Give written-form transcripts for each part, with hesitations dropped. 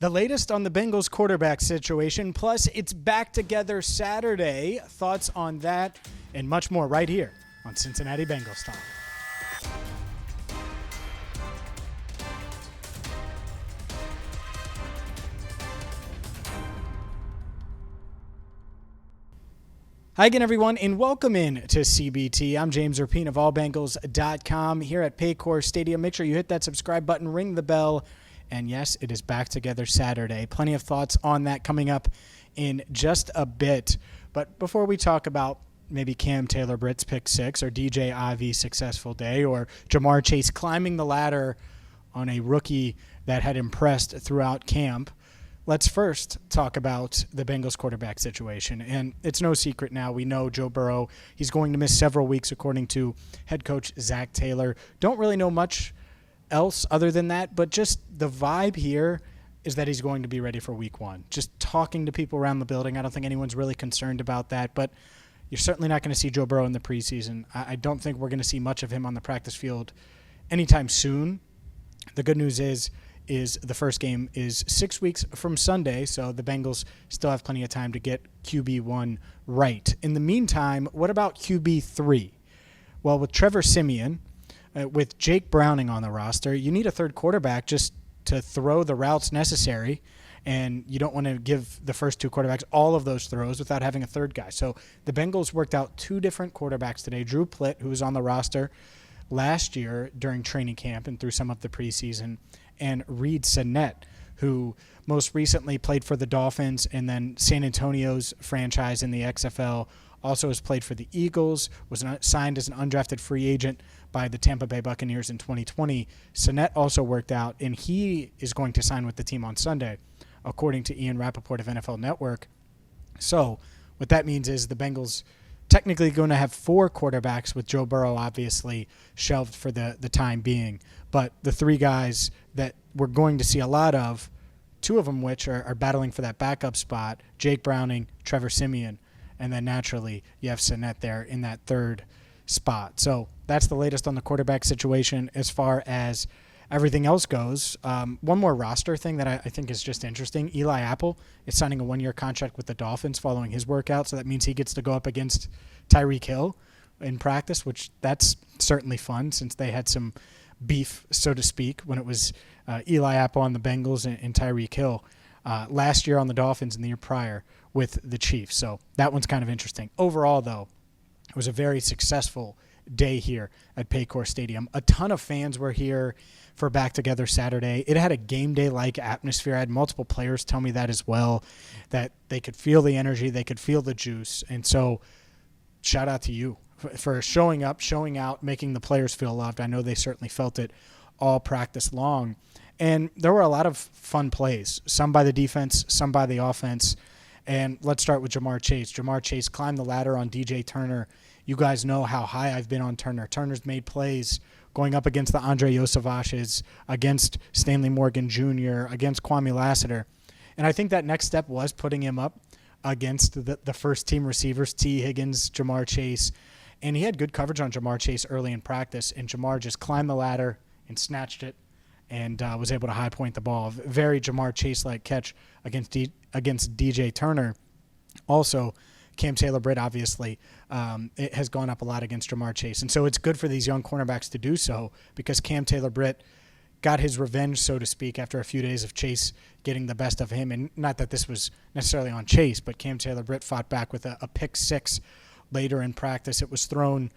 The latest on the Bengals quarterback situation, plus it's back together Saturday. Thoughts on that and much more right here on Cincinnati Bengals Talk. Hi again, everyone, and welcome in to CBT. I'm James Rapien of allbengals.com here at Paycor Stadium. Make sure you hit that subscribe button, ring the bell. And yes, it is back together Saturday. Plenty of thoughts on that coming up in just a bit. But before we talk about maybe Cam Taylor-Britt's pick six or DJ Ivey's successful day or Ja'Marr Chase climbing the ladder on a rookie that had impressed throughout camp, let's first talk about the Bengals quarterback situation. And it's no secret now. We know Joe Burrow, he's going to miss several weeks according to head coach Zach Taylor. Don't really know much else other than that, but just the vibe here is that he's going to be ready for week one. Just talking to people around the building, I don't think anyone's really concerned about that, but you're certainly not going to see Joe Burrow in the preseason. I don't think we're going to see much of him on the practice field anytime soon. The good news is the first game is 6 weeks from Sunday, so the Bengals still have plenty of time to get QB1 right. In the meantime, what about QB3? Well, with Trevor Siemian, with Jake Browning on the roster, you need a third quarterback just to throw the routes necessary, and you don't want to give the first two quarterbacks all of those throws without having a third guy. So the Bengals worked out two different quarterbacks today. Drew Plitt, who was on the roster last year during training camp and through some of the preseason, and Reed Sinnett, who most recently played for the Dolphins and then San Antonio's franchise in the XFL, also has played for the Eagles, was signed as an undrafted free agent by the Tampa Bay Buccaneers in 2020. Sinnett also worked out, and he is going to sign with the team on Sunday, according to Ian Rapoport of NFL Network. So what that means is the Bengals technically going to have four quarterbacks, with Joe Burrow obviously shelved for the time being. But the three guys that we're going to see a lot of, two of them which are battling for that backup spot, Jake Browning, Trevor Siemian, and then naturally you have Sinnett there in that third spot. So that's the latest on the quarterback situation. As far as everything else goes, one more roster thing that I think is just interesting. Eli Apple is signing a one-year contract with the Dolphins following his workout, so that means he gets to go up against Tyreek Hill in practice, which that's certainly fun since they had some beef, so to speak, when it was Eli Apple on the Bengals and Tyreek Hill last year on the Dolphins and the year prior with the Chiefs. So that one's kind of interesting. Overall, though, it was a very successful day here at Paycor Stadium. A ton of fans were here for Back Together Saturday. It had a game day-like atmosphere. I had multiple players tell me that as well, that they could feel the energy, they could feel the juice. And so shout out to you for showing up, showing out, making the players feel loved. I know they certainly felt it all practice long. And there were a lot of fun plays, some by the defense, some by the offense. And let's start with Ja'Marr Chase. Ja'Marr Chase climbed the ladder on DJ Turner. You guys know how high I've been on Turner. Turner's made plays going up against the Andre Yosevashes, against Stanley Morgan Jr., against Kwame Lassiter. And I think that next step was putting him up against the first-team receivers, T. Higgins, Ja'Marr Chase. And he had good coverage on Ja'Marr Chase early in practice, and Ja'Marr just climbed the ladder and snatched it and was able to high point the ball. Very Ja'Marr Chase-like catch against DJ Turner. Also, Cam Taylor-Britt, obviously, it has gone up a lot against Ja'Marr Chase. And so it's good for these young cornerbacks to do so because Cam Taylor-Britt got his revenge, so to speak, after a few days of Chase getting the best of him. And not that this was necessarily on Chase, but Cam Taylor-Britt fought back with a pick six later in practice. It was thrown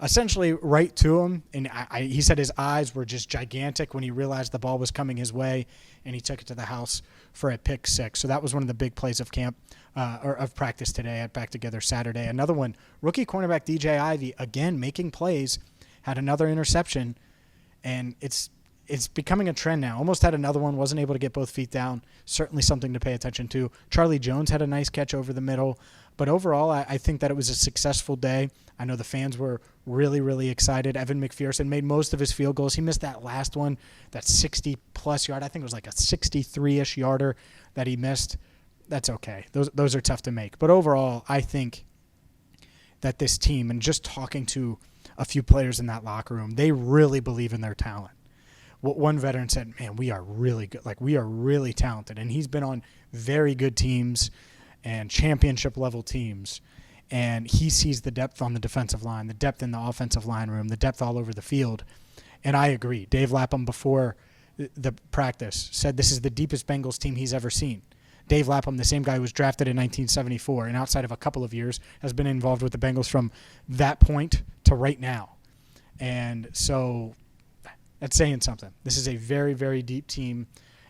essentially right to him, and he said his eyes were just gigantic when he realized the ball was coming his way, and he took it to the house for a pick six. So that was one of the big plays of camp or of practice today at Back Together Saturday. Another one, rookie cornerback DJ Ivey, again making plays, had another interception, and it's becoming a trend now. Almost had another one, wasn't able to get both feet down. Certainly something to pay attention to. Charlie Jones had a nice catch over the middle. But overall, I think that it was a successful day. I know the fans were really, really excited. Evan McPherson made most of his field goals. He missed that last one, that 60-plus yard. I think it was like a 63-ish yarder that he missed. That's okay. Those are tough to make. But overall, I think that this team, and just talking to a few players in that locker room, they really believe in their talent. one veteran said, man, we are really good. Like, we are really talented. And he's been on very good teams and championship level teams. And he sees the depth on the defensive line, the depth in the offensive line room, the depth all over the field. And I agree. Dave Lapham, before the practice, said this is the deepest Bengals team he's ever seen. Dave Lapham, the same guy who was drafted in 1974, and outside of a couple of years, has been involved with the Bengals from that point to right now. And so that's saying something. This is a very, very deep team,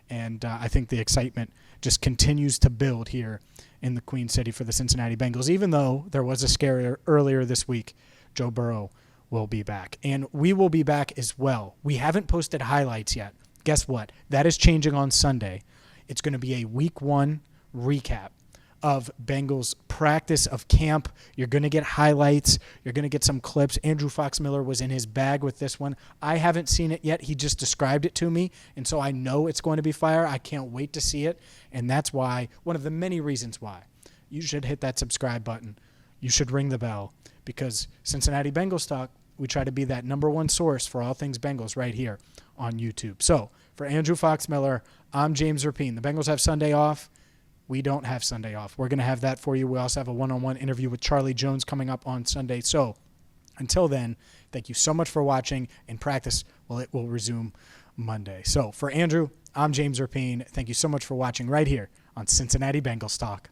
and I think the excitement just continues to build here in the Queen City for the Cincinnati Bengals, even though there was a scare earlier this week. Joe Burrow will be back, and we will be back as well. We haven't posted highlights yet. Guess what? That is changing on Sunday. It's going to be a week 1 recap of Bengals practice, of camp. You're going to get highlights. You're going to get some clips. Andrew Fox-Miller was in his bag with this one. I haven't seen it yet. He just described it to me, and so I know it's going to be fire. I can't wait to see it, and that's why, one of the many reasons why, you should hit that subscribe button. You should ring the bell, because Cincinnati Bengals Talk, we try to be that number 1 source for all things Bengals right here on YouTube. So for Andrew Fox-Miller, I'm James Rapien. The Bengals have Sunday off. We don't have Sunday off. We're going to have that for you. We also have a one-on-one interview with Charlie Jones coming up on Sunday. So until then, thank you so much for watching. And practice, well, it will resume Monday. So for Andrew, I'm James Rapien. Thank you so much for watching right here on Cincinnati Bengals Talk.